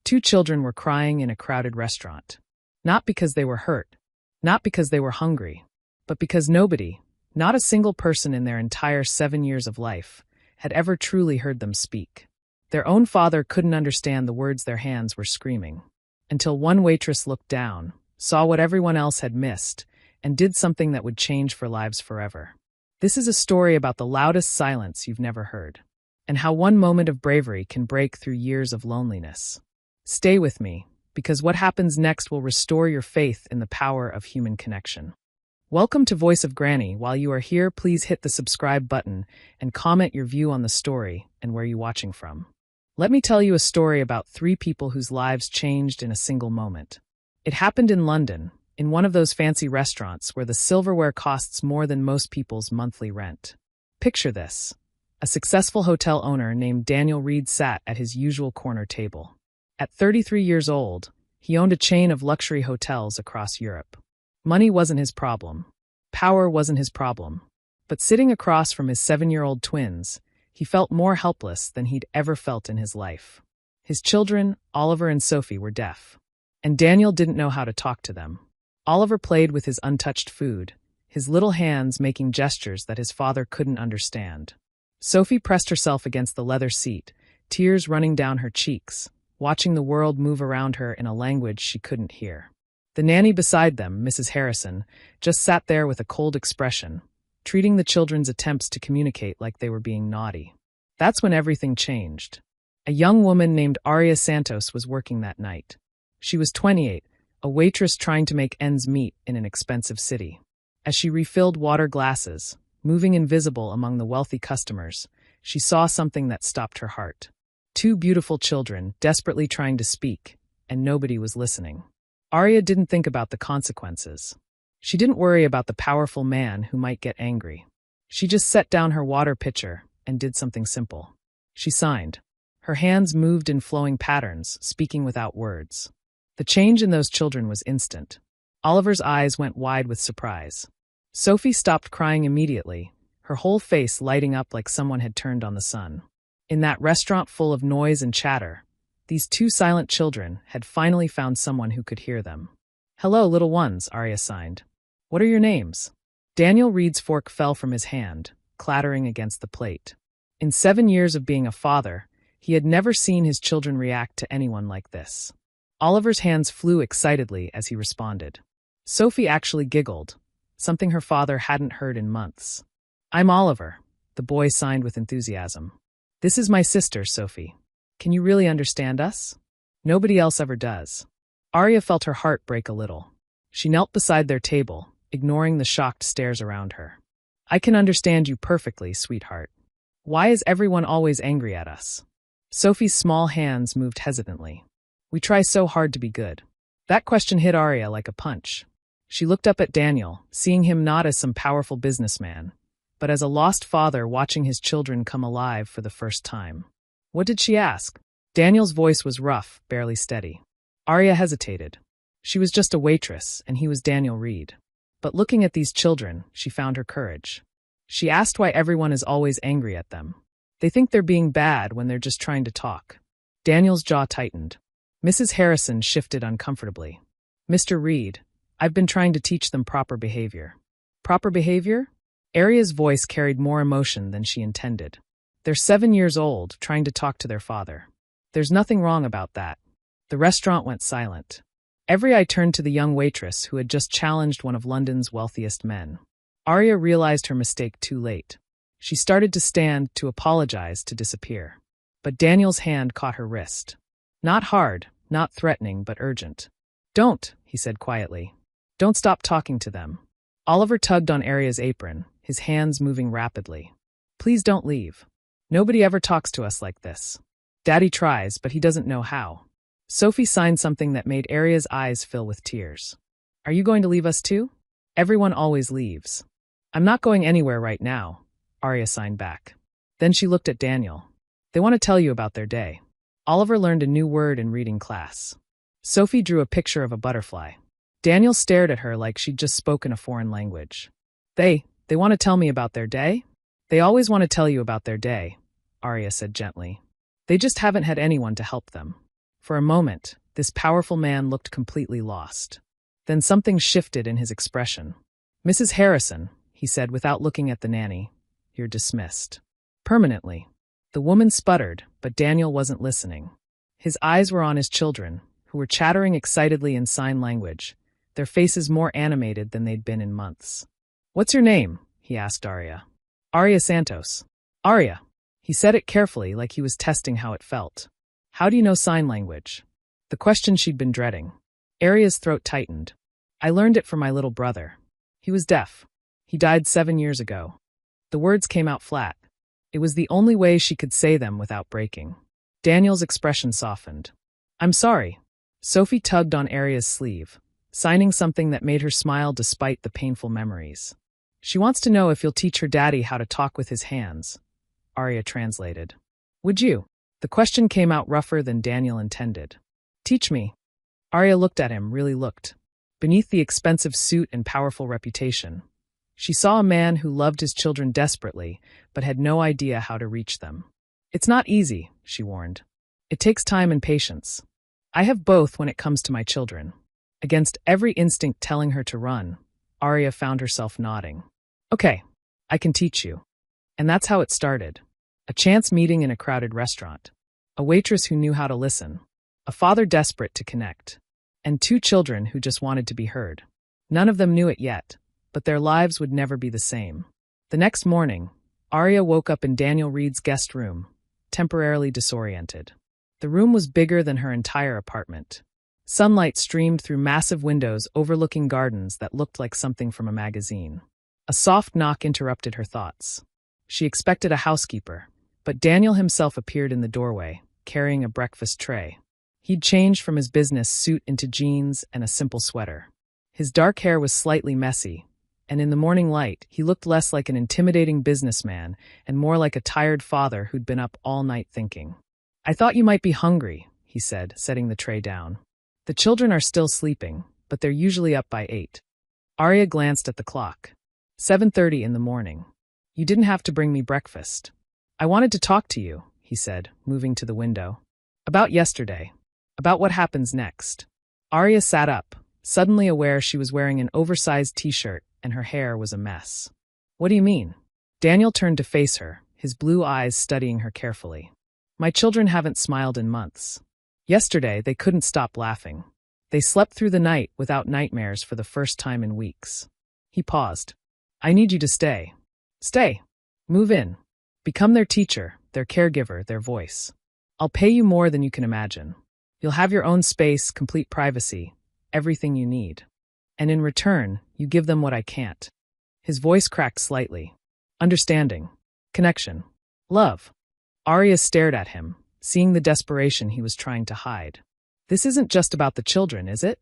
Two children were crying in a crowded restaurant. Not because they were hurt, not because they were hungry, but because nobody, not a single person in their entire 7 years of life, had ever truly heard them speak. Their own father couldn't understand the words their hands were screaming. Until one waitress looked down, saw what everyone else had missed, and did something that would change for lives forever. This is a story about the loudest silence you've never heard, and how one moment of bravery can break through years of loneliness. Stay with me, because what happens next will restore your faith in the power of human connection. Welcome to Voice of Granny. While you are here, please hit the subscribe button and comment your view on the story and where you're watching from. Let me tell you a story about 3 people whose lives changed in a single moment. It happened in London, in one of those fancy restaurants where the silverware costs more than most people's monthly rent. Picture this. A successful hotel owner named Daniel Reed sat at his usual corner table. At 33 years old, he owned a chain of luxury hotels across Europe. Money wasn't his problem. Power wasn't his problem. But sitting across from his 7-year-old twins, he felt more helpless than he'd ever felt in his life. His children, Oliver and Sophie, were deaf, and Daniel didn't know how to talk to them. Oliver played with his untouched food, his little hands making gestures that his father couldn't understand. Sophie pressed herself against the leather seat, tears running down her cheeks, watching the world move around her in a language she couldn't hear. The nanny beside them, Mrs. Harrison, just sat there with a cold expression, treating the children's attempts to communicate like they were being naughty. That's when everything changed. A young woman named Aria Santos was working that night. She was 28, a waitress trying to make ends meet in an expensive city. As she refilled water glasses, moving invisible among the wealthy customers, she saw something that stopped her heart. 2 beautiful children desperately trying to speak, and nobody was listening. Aria didn't think about the consequences. She didn't worry about the powerful man who might get angry. She just set down her water pitcher and did something simple. She signed. Her hands moved in flowing patterns, speaking without words. The change in those children was instant. Oliver's eyes went wide with surprise. Sophie stopped crying immediately, her whole face lighting up like someone had turned on the sun. In that restaurant full of noise and chatter, these 2 silent children had finally found someone who could hear them. "Hello, little ones," Aria signed. "What are your names?" Daniel Reed's fork fell from his hand, clattering against the plate. In 7 years of being a father, he had never seen his children react to anyone like this. Oliver's hands flew excitedly as he responded. Sophie actually giggled, something her father hadn't heard in months. "I'm Oliver," the boy signed with enthusiasm. "This is my sister, Sophie. Can you really understand us? Nobody else ever does." Aria felt her heart break a little. She knelt beside their table, ignoring the shocked stares around her. "I can understand you perfectly, sweetheart. Why is everyone always angry at us?" Sophie's small hands moved hesitantly. "We try so hard to be good." That question hit Aria like a punch. She looked up at Daniel, seeing him not as some powerful businessman, but as a lost father watching his children come alive for the first time. What did she ask? Daniel's voice was rough, barely steady. Aria hesitated. She was just a waitress, and he was Daniel Reed. But looking at these children, she found her courage. She asked why everyone is always angry at them. They think they're being bad when they're just trying to talk. Daniel's jaw tightened. Mrs. Harrison shifted uncomfortably. "Mr. Reed, I've been trying to teach them proper behavior." "Proper behavior?" Aria's voice carried more emotion than she intended. "They're 7 years old, trying to talk to their father. There's nothing wrong about that." The restaurant went silent. Every eye turned to the young waitress who had just challenged one of London's wealthiest men. Aria realized her mistake too late. She started to stand, to apologize, to disappear. But Daniel's hand caught her wrist. Not hard, not threatening, but urgent. "Don't," he said quietly. "Don't stop talking to them." Oliver tugged on Aria's apron, his hands moving rapidly. "Please don't leave. Nobody ever talks to us like this. Daddy tries, but he doesn't know how." Sophie signed something that made Aria's eyes fill with tears. "Are you going to leave us too?" "Everyone always leaves." "I'm not going anywhere right now," Aria signed back. Then she looked at Daniel. "They want to tell you about their day." Oliver learned a new word in reading class. Sophie drew a picture of a butterfly. Daniel stared at her like she'd just spoken a foreign language. They want to tell me about their day?" "They always want to tell you about their day," Aria said gently. "They just haven't had anyone to help them." For a moment, this powerful man looked completely lost. Then something shifted in his expression. "Mrs. Harrison," he said without looking at the nanny, "you're dismissed. Permanently." The woman sputtered, but Daniel wasn't listening. His eyes were on his children, who were chattering excitedly in sign language, their faces more animated than they'd been in months. "What's your name?" he asked Arya. "Arya Santos." "Arya." He said it carefully, like he was testing how it felt. "How do you know sign language?" The question she'd been dreading. Arya's throat tightened. "I learned it from my little brother. He was deaf. He died 7 years ago." The words came out flat. It was the only way she could say them without breaking. Daniel's expression softened. "I'm sorry." Sophie tugged on Arya's sleeve, signing something that made her smile despite the painful memories. "She wants to know if you'll teach her daddy how to talk with his hands," Arya translated. "Would you?" The question came out rougher than Daniel intended. "Teach me." Arya looked at him, really looked. Beneath the expensive suit and powerful reputation, she saw a man who loved his children desperately, but had no idea how to reach them. "It's not easy," she warned. "It takes time and patience. I have both when it comes to my children." Against every instinct telling her to run, Arya found herself nodding. "Okay, I can teach you." And that's how it started. A chance meeting in a crowded restaurant. A waitress who knew how to listen. A father desperate to connect. And 2 children who just wanted to be heard. None of them knew it yet, but their lives would never be the same. The next morning, Arya woke up in Daniel Reed's guest room, temporarily disoriented. The room was bigger than her entire apartment. Sunlight streamed through massive windows overlooking gardens that looked like something from a magazine. A soft knock interrupted her thoughts. She expected a housekeeper, but Daniel himself appeared in the doorway, carrying a breakfast tray. He'd changed from his business suit into jeans and a simple sweater. His dark hair was slightly messy, and in the morning light, he looked less like an intimidating businessman and more like a tired father who'd been up all night thinking. "I thought you might be hungry," he said, setting the tray down. "The children are still sleeping, but they're usually up by 8. Arya glanced at the clock. 7:30 in the morning. "You didn't have to bring me breakfast." "I wanted to talk to you," he said, moving to the window. "About yesterday. About what happens next." Arya sat up, suddenly aware she was wearing an oversized t-shirt and her hair was a mess. "What do you mean?" Daniel turned to face her, his blue eyes studying her carefully. "My children haven't smiled in months. Yesterday, they couldn't stop laughing. They slept through the night without nightmares for the first time in weeks." He paused. "I need you to stay. Stay. Move in. Become their teacher, their caregiver, their voice. I'll pay you more than you can imagine. You'll have your own space, complete privacy, everything you need. And in return, you give them what I can't." His voice cracked slightly. "Understanding. Connection. Love." Arya stared at him, seeing the desperation he was trying to hide. "This isn't just about the children, is it?"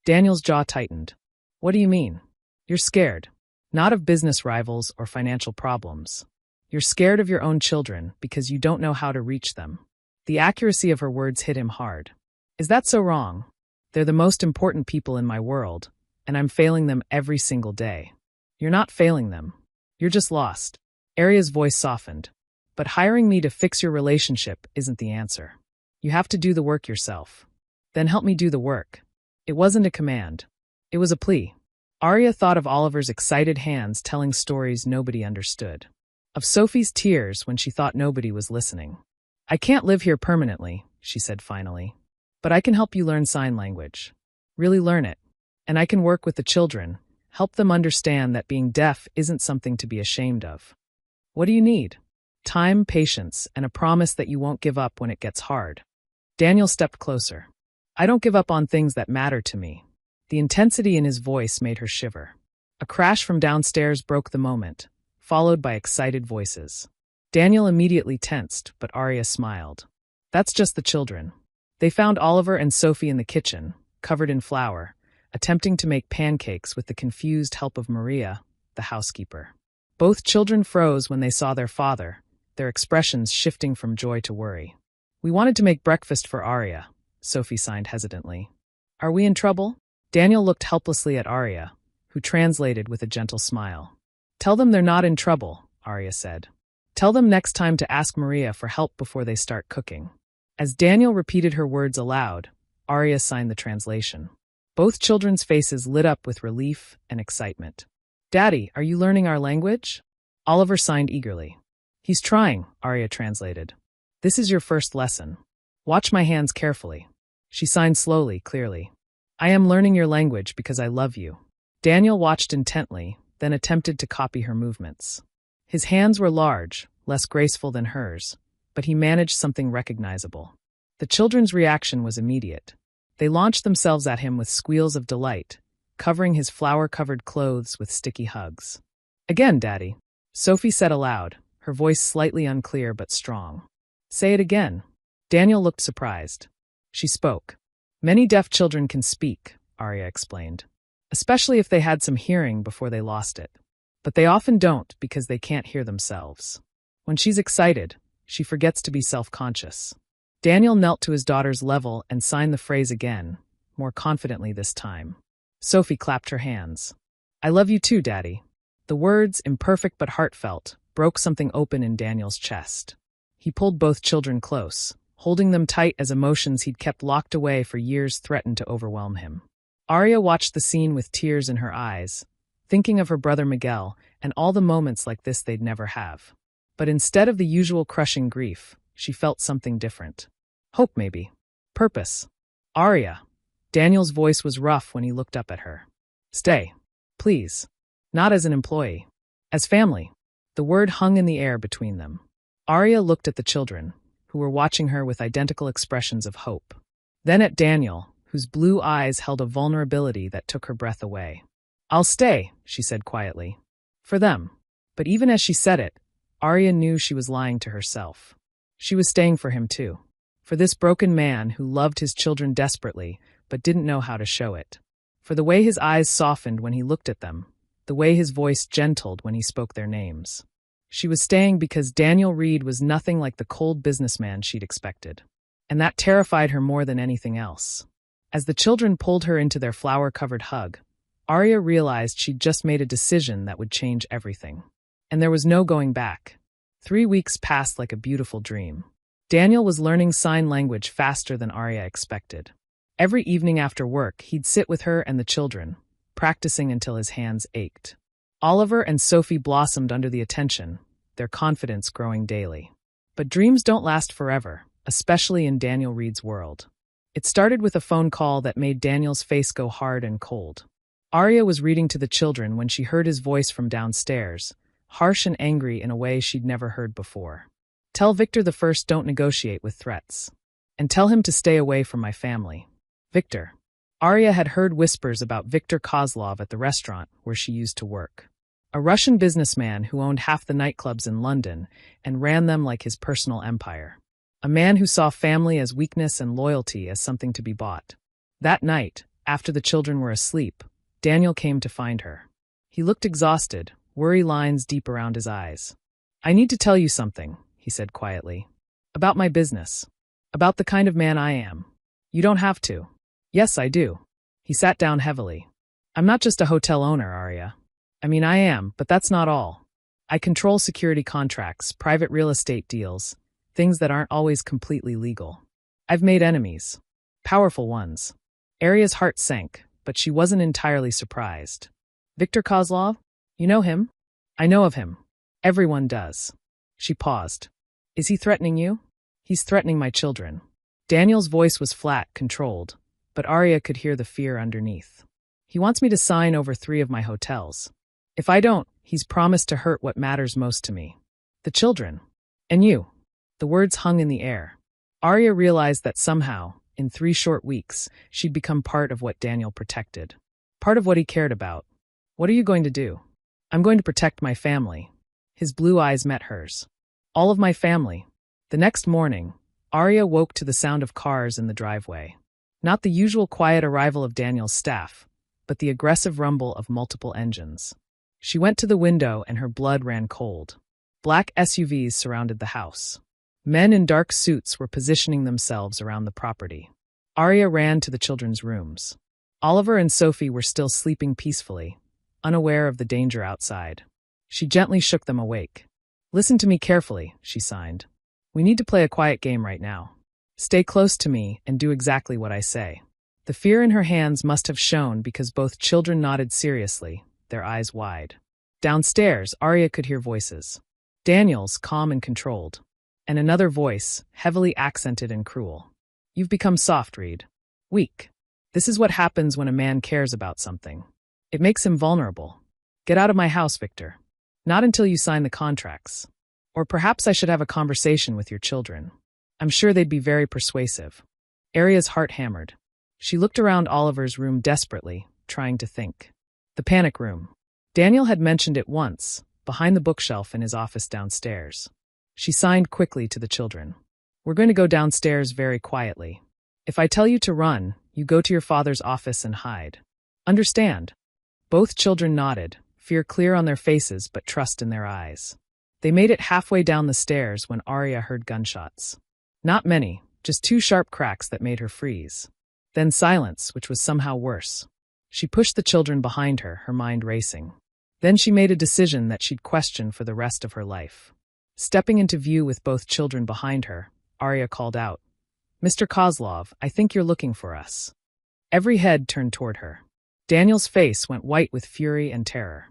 Daniel's jaw tightened. "What do you mean?" "You're scared. Not of business rivals or financial problems. You're scared of your own children because you don't know how to reach them." The accuracy of her words hit him hard. "Is that so wrong? They're the most important people in my world, and I'm failing them every single day." "You're not failing them. You're just lost." Arya's voice softened. "But hiring me to fix your relationship isn't the answer. You have to do the work yourself." "Then help me do the work." It wasn't a command. It was a plea. Arya thought of Oliver's excited hands telling stories nobody understood. Of Sophie's tears when she thought nobody was listening. "I can't live here permanently," she said finally. "But I can help you learn sign language. Really learn it. And I can work with the children, help them understand that being deaf isn't something to be ashamed of." "What do you need?" "Time, patience, and a promise that you won't give up when it gets hard." Daniel stepped closer. "I don't give up on things that matter to me." The intensity in his voice made her shiver. A crash from downstairs broke the moment, followed by excited voices. Daniel immediately tensed, but Arya smiled. "That's just the children." They found Oliver and Sophie in the kitchen, covered in flour, attempting to make pancakes with the confused help of Maria, the housekeeper. Both children froze when they saw their father, their expressions shifting from joy to worry. "We wanted to make breakfast for Arya," Sophie signed hesitantly. "Are we in trouble?" Daniel looked helplessly at Arya, who translated with a gentle smile. "Tell them they're not in trouble," Arya said. "Tell them next time to ask Maria for help before they start cooking." As Daniel repeated her words aloud, Arya signed the translation. Both children's faces lit up with relief and excitement. "Daddy, are you learning our language?" Oliver signed eagerly. "He's trying," Arya translated. "This is your first lesson. Watch my hands carefully." She signed slowly, clearly. "I am learning your language because I love you." Daniel watched intently, then attempted to copy her movements. His hands were large, less graceful than hers, but he managed something recognizable. The children's reaction was immediate. They launched themselves at him with squeals of delight, covering his flower-covered clothes with sticky hugs. "Again, Daddy," Sophie said aloud, her voice slightly unclear but strong. "Say it again." Daniel looked surprised. She spoke. "Many deaf children can speak," Arya explained, "especially if they had some hearing before they lost it. But they often don't because they can't hear themselves. When she's excited, she forgets to be self-conscious." Daniel knelt to his daughter's level and signed the phrase again, more confidently this time. Sophie clapped her hands. "I love you too, Daddy." The words, imperfect but heartfelt, broke something open in Daniel's chest. He pulled both children close, holding them tight as emotions he'd kept locked away for years threatened to overwhelm him. Arya watched the scene with tears in her eyes, thinking of her brother Miguel and all the moments like this they'd never have. But instead of the usual crushing grief, she felt something different. Hope, maybe. Purpose. "Arya." Daniel's voice was rough when he looked up at her. "Stay. Please. Not as an employee. As family." The word hung in the air between them. Arya looked at the children, who were watching her with identical expressions of hope. Then at Daniel, whose blue eyes held a vulnerability that took her breath away. "I'll stay," she said quietly. "For them." But even as she said it, Arya knew she was lying to herself. She was staying for him too. For this broken man who loved his children desperately, but didn't know how to show it. For the way his eyes softened when he looked at them, the way his voice gentled when he spoke their names. She was staying because Daniel Reed was nothing like the cold businessman she'd expected. And that terrified her more than anything else. As the children pulled her into their flower-covered hug, Arya realized she'd just made a decision that would change everything. And there was no going back. 3 weeks passed like a beautiful dream. Daniel was learning sign language faster than Arya expected. Every evening after work, he'd sit with her and the children, practicing until his hands ached. Oliver and Sophie blossomed under the attention, their confidence growing daily. But dreams don't last forever, especially in Daniel Reed's world. It started with a phone call that made Daniel's face go hard and cold. Arya was reading to the children when she heard his voice from downstairs, harsh and angry in a way she'd never heard before. "Tell Victor the First don't negotiate with threats. And tell him to stay away from my family." Victor. Arya had heard whispers about Viktor Kozlov at the restaurant where she used to work. A Russian businessman who owned half the nightclubs in London and ran them like his personal empire. A man who saw family as weakness and loyalty as something to be bought. That night, after the children were asleep, Daniel came to find her. He looked exhausted, worry lines deep around his eyes. "I need to tell you something," he said quietly. "About my business. About the kind of man I am. You don't have to." "Yes, I do." He sat down heavily. "I'm not just a hotel owner, Arya. I mean, I am, but that's not all. I control security contracts, private real estate deals, things that aren't always completely legal. I've made enemies. Powerful ones." Arya's heart sank, but she wasn't entirely surprised. "Viktor Kozlov? You know him?" "I know of him. Everyone does." She paused. "Is he threatening you?" "He's threatening my children." Daniel's voice was flat, controlled, but Arya could hear the fear underneath. "He wants me to sign over 3 of my hotels. If I don't, he's promised to hurt what matters most to me. The children. And you." The words hung in the air. Arya realized that somehow, in 3 short weeks, she'd become part of what Daniel protected. Part of what he cared about. "What are you going to do?" "I'm going to protect my family." His blue eyes met hers. "All of my family." The next morning, Arya woke to the sound of cars in the driveway. Not the usual quiet arrival of Daniel's staff, but the aggressive rumble of multiple engines. She went to the window and her blood ran cold. Black SUVs surrounded the house. Men in dark suits were positioning themselves around the property. Arya ran to the children's rooms. Oliver and Sophie were still sleeping peacefully, unaware of the danger outside. She gently shook them awake. "Listen to me carefully," she signed. "We need to play a quiet game right now. Stay close to me and do exactly what I say. The fear in her hands must have shown because both children nodded seriously, their eyes wide. Downstairs, Arya could hear voices. Daniel's, calm and controlled. And another voice, heavily accented and cruel. You've become soft, Reed. Weak. This is what happens when a man cares about something. It makes him vulnerable. Get out of my house, Victor. Not until you sign the contracts. Or perhaps I should have a conversation with your children. I'm sure they'd be very persuasive. Arya's heart hammered. She looked around Oliver's room desperately, trying to think. The panic room. Daniel had mentioned it once, behind the bookshelf in his office downstairs. She signed quickly to the children. We're going to go downstairs very quietly. If I tell you to run, you go to your father's office and hide. Understand? Both children nodded, fear clear on their faces but trust in their eyes. They made it halfway down the stairs when Arya heard gunshots. Not many, just 2 sharp cracks that made her freeze. Then silence, which was somehow worse. She pushed the children behind her, her mind racing. Then she made a decision that she'd question for the rest of her life. Stepping into view with both children behind her, Arya called out, Mr. Kozlov, I think you're looking for us. Every head turned toward her. Daniel's face went white with fury and terror.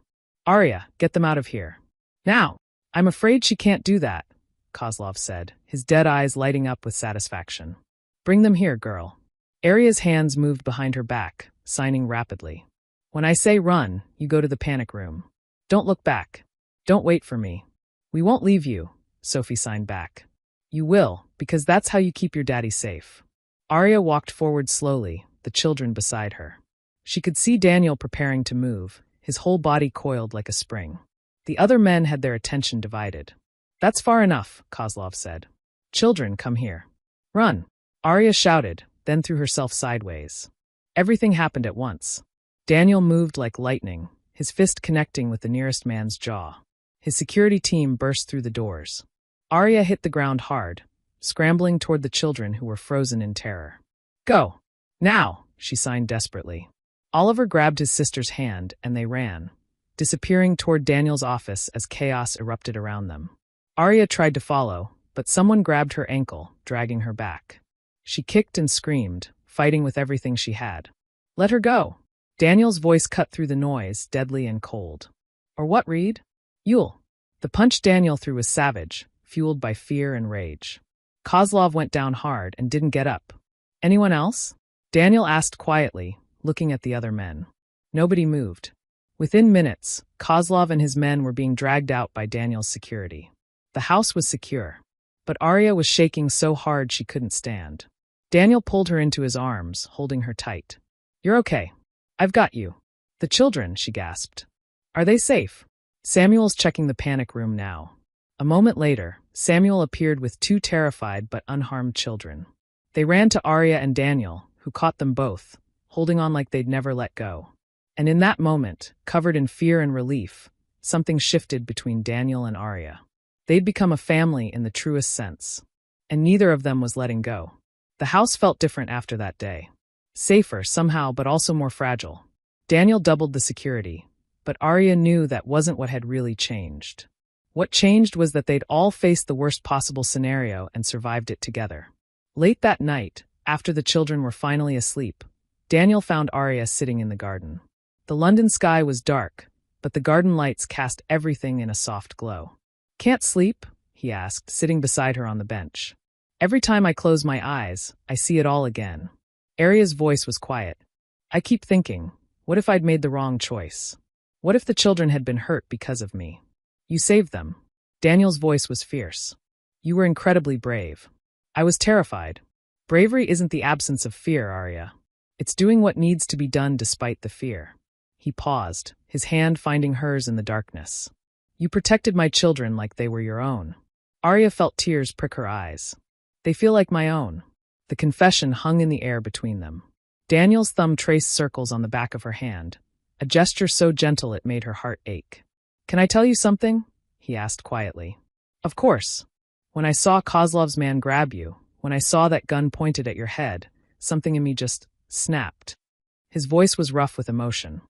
Arya, get them out of here. Now! I'm afraid she can't do that, Kozlov said, his dead eyes lighting up with satisfaction. Bring them here, girl. Arya's hands moved behind her back, signing rapidly. When I say run, you go to the panic room. Don't look back. Don't wait for me. We won't leave you, Sophie signed back. You will, because that's how you keep your daddy safe. Arya walked forward slowly, the children beside her. She could see Daniel preparing to move, his whole body coiled like a spring. The other men had their attention divided. That's far enough, Kozlov said. Children, come here. Run. Arya shouted, then threw herself sideways. Everything happened at once. Daniel moved like lightning, his fist connecting with the nearest man's jaw. His security team burst through the doors. Arya hit the ground hard, scrambling toward the children who were frozen in terror. Go! Now! She signed desperately. Oliver grabbed his sister's hand and they ran, disappearing toward Daniel's office as chaos erupted around them. Arya tried to follow, but someone grabbed her ankle, dragging her back. She kicked and screamed, fighting with everything she had. Let her go! Daniel's voice cut through the noise, deadly and cold. Or what, Reed? You'll. The punch Daniel threw was savage, fueled by fear and rage. Kozlov went down hard and didn't get up. Anyone else? Daniel asked quietly, looking at the other men. Nobody moved. Within minutes, Kozlov and his men were being dragged out by Daniel's security. The house was secure, but Arya was shaking so hard she couldn't stand. Daniel pulled her into his arms, holding her tight. You're okay. I've got you. The children, she gasped. Are they safe? Samuel's checking the panic room now. A moment later, Samuel appeared with 2 terrified but unharmed children. They ran to Arya and Daniel, who caught them both, holding on like they'd never let go. And in that moment, covered in fear and relief, something shifted between Daniel and Arya. They'd become a family in the truest sense. And neither of them was letting go. The house felt different after that day. Safer, somehow, but also more fragile. Daniel doubled the security, but Arya knew that wasn't what had really changed. What changed was that they'd all faced the worst possible scenario and survived it together. Late that night, after the children were finally asleep, Daniel found Arya sitting in the garden. The London sky was dark, but the garden lights cast everything in a soft glow. Can't sleep? He asked, sitting beside her on the bench. Every time I close my eyes, I see it all again. Arya's voice was quiet. I keep thinking, what if I'd made the wrong choice? What if the children had been hurt because of me? You saved them. Daniel's voice was fierce. You were incredibly brave. I was terrified. Bravery isn't the absence of fear, Arya. It's doing what needs to be done despite the fear. He paused, his hand finding hers in the darkness. You protected my children like they were your own. Arya felt tears prick her eyes. They feel like my own. The confession hung in the air between them. Daniel's thumb traced circles on the back of her hand, a gesture so gentle it made her heart ache. Can I tell you something? He asked quietly. Of course. When I saw Kozlov's man grab you, when I saw that gun pointed at your head, something in me just snapped. His voice was rough with emotion.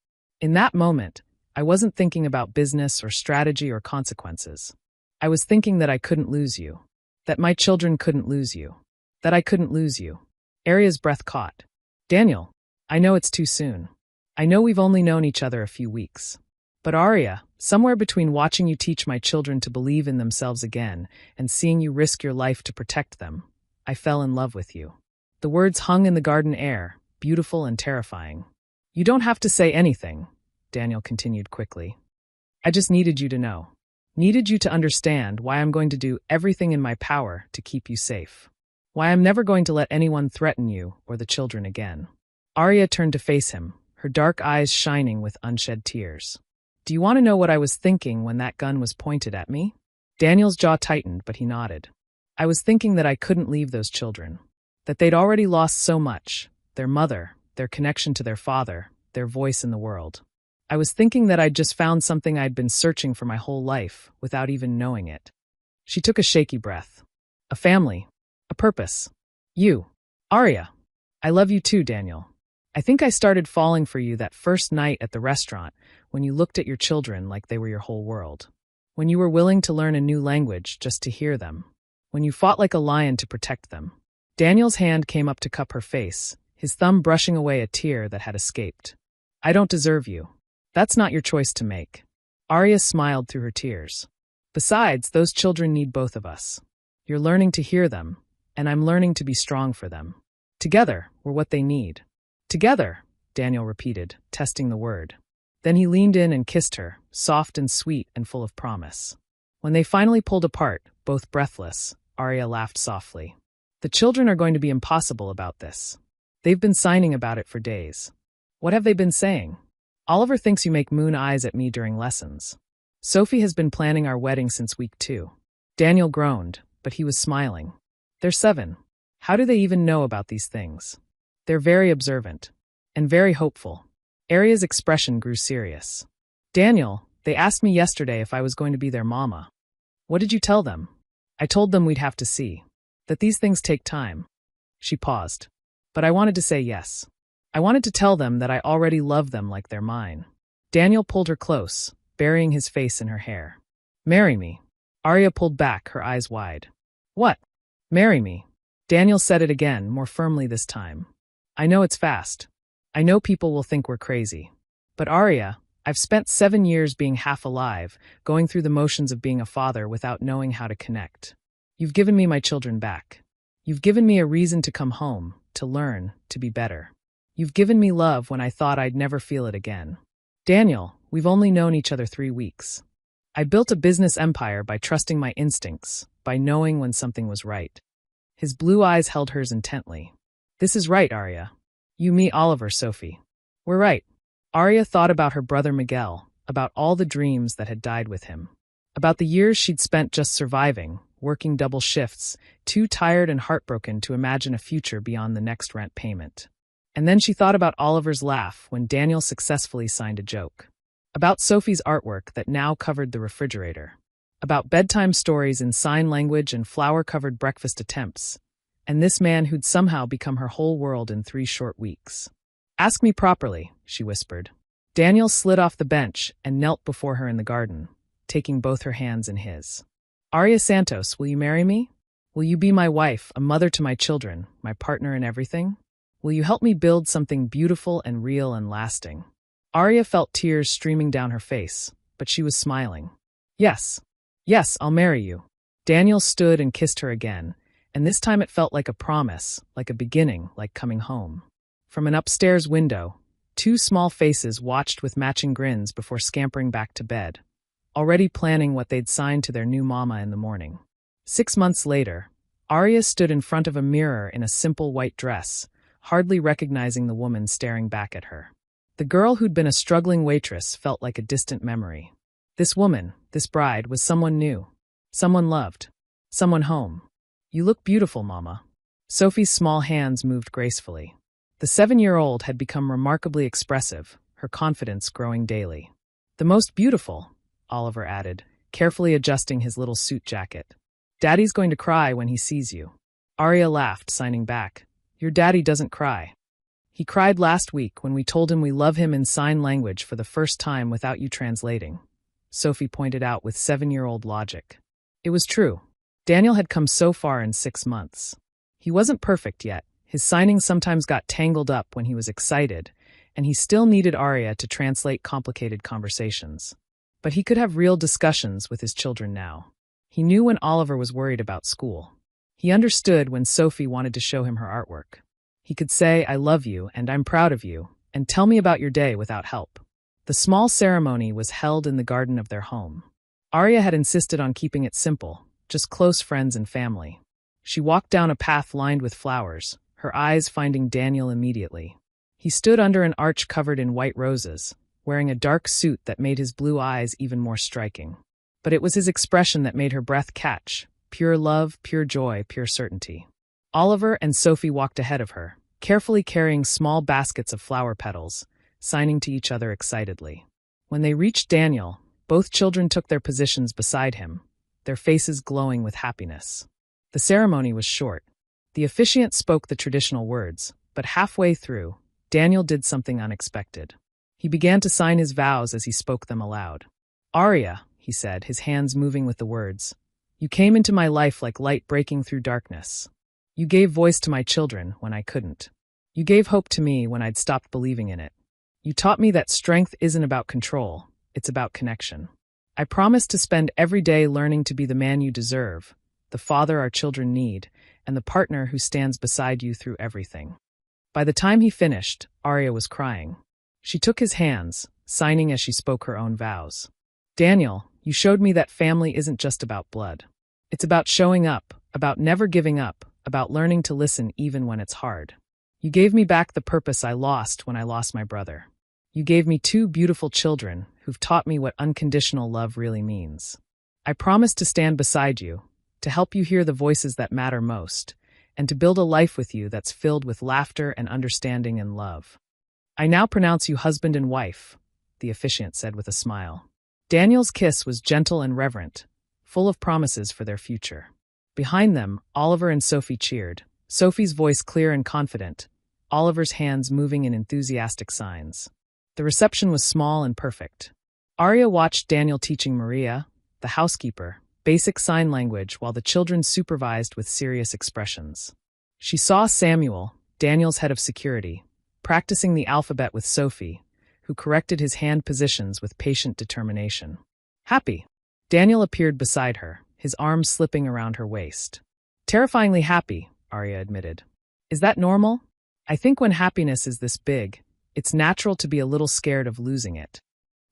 In that moment, I wasn't thinking about business or strategy or consequences. I was thinking that I couldn't lose you. That my children couldn't lose you. That I couldn't lose you. Arya's breath caught. Daniel, I know it's too soon. I know we've only known each other a few weeks. But Arya, somewhere between watching you teach my children to believe in themselves again and seeing you risk your life to protect them, I fell in love with you. The words hung in the garden air, beautiful and terrifying. You don't have to say anything, Daniel continued quickly. I just needed you to know. Needed you to understand why I'm going to do everything in my power to keep you safe. Why I'm never going to let anyone threaten you or the children again. Arya turned to face him, her dark eyes shining with unshed tears. Do you want to know what I was thinking when that gun was pointed at me? Daniel's jaw tightened, but he nodded. I was thinking that I couldn't leave those children. That they'd already lost so much, their mother, their connection to their father, their voice in the world. I was thinking that I'd just found something I'd been searching for my whole life, without even knowing it. She took a shaky breath. A family. A purpose. You. Arya. I love you too, Daniel. I think I started falling for you that first night at the restaurant, when you looked at your children like they were your whole world. When you were willing to learn a new language just to hear them. When you fought like a lion to protect them. Daniel's hand came up to cup her face, his thumb brushing away a tear that had escaped. I don't deserve you. That's not your choice to make. Arya smiled through her tears. Besides, those children need both of us. You're learning to hear them, and I'm learning to be strong for them. Together, we're what they need. Together, Daniel repeated, testing the word. Then he leaned in and kissed her, soft and sweet and full of promise. When they finally pulled apart, both breathless, Arya laughed softly. The children are going to be impossible about this. They've been signing about it for days. What have they been saying? Oliver thinks you make moon eyes at me during lessons. Sophie has been planning our wedding since week 2. Daniel groaned, but he was smiling. They're 7. How do they even know about these things? They're very observant. And very hopeful. Arya's expression grew serious. Daniel, they asked me yesterday if I was going to be their mama. What did you tell them? I told them we'd have to see. That these things take time. She paused. But I wanted to say yes. I wanted to tell them that I already love them like they're mine. Daniel pulled her close, burying his face in her hair. Marry me. Arya pulled back, her eyes wide. What? Marry me. Daniel said it again, more firmly this time. I know it's fast. I know people will think we're crazy. But Arya, I've spent 7 years being half alive, going through the motions of being a father without knowing how to connect. You've given me my children back. You've given me a reason to come home, to learn, to be better. You've given me love when I thought I'd never feel it again. Daniel, we've only known each other 3 weeks. I built a business empire by trusting my instincts, by knowing when something was right. His blue eyes held hers intently. This is right, Arya. You, me, Oliver, Sophie. We're right. Arya thought about her brother Miguel, about all the dreams that had died with him. About the years she'd spent just surviving, working double shifts, too tired and heartbroken to imagine a future beyond the next rent payment. And then she thought about Oliver's laugh when Daniel successfully signed a joke. About Sophie's artwork that now covered the refrigerator. About bedtime stories in sign language and flower-covered breakfast attempts. And this man who'd somehow become her whole world in 3 short weeks. Ask me properly, she whispered. Daniel slid off the bench and knelt before her in the garden, taking both her hands in his. Arya Santos, will you marry me? Will you be my wife, a mother to my children, my partner in everything? Will you help me build something beautiful and real and lasting? Arya felt tears streaming down her face, but she was smiling. Yes. Yes, I'll marry you. Daniel stood and kissed her again, and this time it felt like a promise, like a beginning, like coming home. From an upstairs window, 2 small faces watched with matching grins before scampering back to bed, already planning what they'd sign to their new mama in the morning. 6 months later, Arya stood in front of a mirror in a simple white dress, hardly recognizing the woman staring back at her. The girl who'd been a struggling waitress felt like a distant memory. This woman, this bride, was someone new. Someone loved. Someone home. You look beautiful, Mama. Sophie's small hands moved gracefully. The 7-year-old had become remarkably expressive, her confidence growing daily. The most beautiful, Oliver added, carefully adjusting his little suit jacket. Daddy's going to cry when he sees you. Arya laughed, signing back. Your daddy doesn't cry. He cried last week when we told him we love him in sign language for the first time without you translating, Sophie pointed out with 7-year-old logic. It was true. Daniel had come so far in 6 months. He wasn't perfect yet. His signings sometimes got tangled up when he was excited, and he still needed Arya to translate complicated conversations. But he could have real discussions with his children now. He knew when Oliver was worried about school. He understood when Sophie wanted to show him her artwork. He could say, "I love you, and I'm proud of you, and tell me about your day," without help. The small ceremony was held in the garden of their home. Arya had insisted on keeping it simple, just close friends and family. She walked down a path lined with flowers, her eyes finding Daniel immediately. He stood under an arch covered in white roses, wearing a dark suit that made his blue eyes even more striking. But it was his expression that made her breath catch, pure love, pure joy, pure certainty. Oliver and Sophie walked ahead of her, carefully carrying small baskets of flower petals, signing to each other excitedly. When they reached Daniel, both children took their positions beside him, their faces glowing with happiness. The ceremony was short. The officiant spoke the traditional words, but halfway through, Daniel did something unexpected. He began to sign his vows as he spoke them aloud. "Arya," he said, his hands moving with the words, "you came into my life like light breaking through darkness. You gave voice to my children when I couldn't. You gave hope to me when I'd stopped believing in it. You taught me that strength isn't about control, it's about connection. I promise to spend every day learning to be the man you deserve, the father our children need, and the partner who stands beside you through everything." By the time he finished, Arya was crying. She took his hands, signing as she spoke her own vows. "Daniel, you showed me that family isn't just about blood. It's about showing up, about never giving up, about learning to listen even when it's hard. You gave me back the purpose I lost when I lost my brother. You gave me 2 beautiful children who've taught me what unconditional love really means. I promise to stand beside you, to help you hear the voices that matter most, and to build a life with you that's filled with laughter and understanding and love. I now pronounce you husband and wife," the officiant said with a smile. Daniel's kiss was gentle and reverent, full of promises for their future. Behind them, Oliver and Sophie cheered, Sophie's voice clear and confident, Oliver's hands moving in enthusiastic signs. The reception was small and perfect. Arya watched Daniel teaching Maria, the housekeeper, basic sign language while the children supervised with serious expressions. She saw Samuel, Daniel's head of security, practicing the alphabet with Sophie, who corrected his hand positions with patient determination. Happy. Daniel appeared beside her, his arms slipping around her waist. "Terrifyingly happy," Arya admitted. "Is that normal? I think when happiness is this big, it's natural to be a little scared of losing it."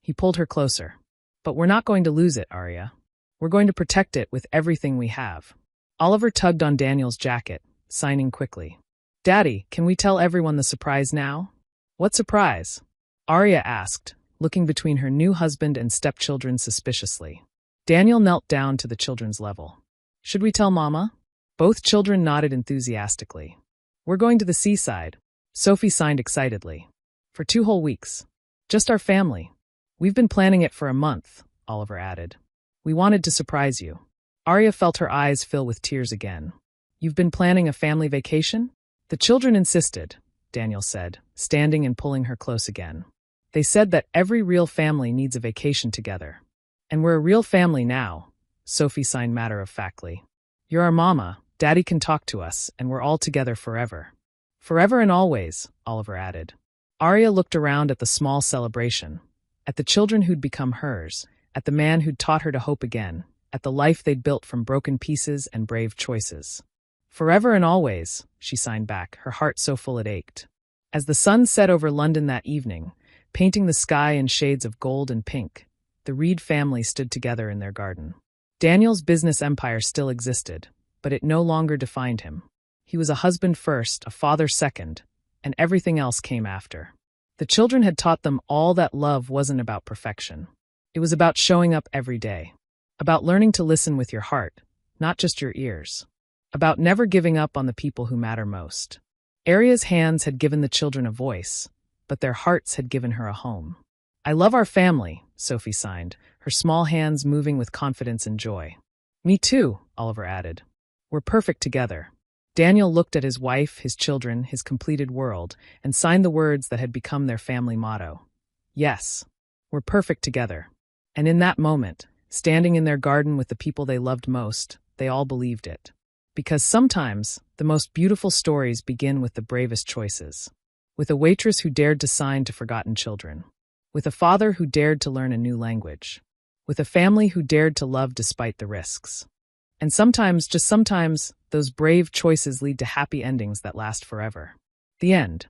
He pulled her closer. "But we're not going to lose it, Arya. We're going to protect it with everything we have." Oliver tugged on Daniel's jacket, signing quickly. "Daddy, can we tell everyone the surprise now?" "What surprise?" Arya asked, looking between her new husband and stepchildren suspiciously. Daniel knelt down to the children's level. "Should we tell Mama?" Both children nodded enthusiastically. "We're going to the seaside," Sophie signed excitedly. "For 2 whole weeks. Just our family. We've been planning it for a month," Oliver added. "We wanted to surprise you." Arya felt her eyes fill with tears again. "You've been planning a family vacation?" "The children insisted," Daniel said, standing and pulling her close again. "They said that every real family needs a vacation together. And we're a real family now," Sophie signed matter-of-factly. "You're our mama, Daddy can talk to us, and we're all together forever." "Forever and always," Oliver added. Arya looked around at the small celebration, at the children who'd become hers, at the man who'd taught her to hope again, at the life they'd built from broken pieces and brave choices. "Forever and always," she signed back, her heart so full it ached. As the sun set over London that evening, painting the sky in shades of gold and pink, the Reed family stood together in their garden. Daniel's business empire still existed, but it no longer defined him. He was a husband first, a father second, and everything else came after. The children had taught them all that love wasn't about perfection. It was about showing up every day, about learning to listen with your heart, not just your ears, about never giving up on the people who matter most. Arya's hands had given the children a voice, but their hearts had given her a home. "I love our family," Sophie signed, her small hands moving with confidence and joy. "Me too," Oliver added. "We're perfect together." Daniel looked at his wife, his children, his completed world, and signed the words that had become their family motto. "Yes, we're perfect together." And in that moment, standing in their garden with the people they loved most, they all believed it. Because sometimes the most beautiful stories begin with the bravest choices. With a waitress who dared to sign to forgotten children. With a father who dared to learn a new language. With a family who dared to love despite the risks. And sometimes, just sometimes, those brave choices lead to happy endings that last forever. The end.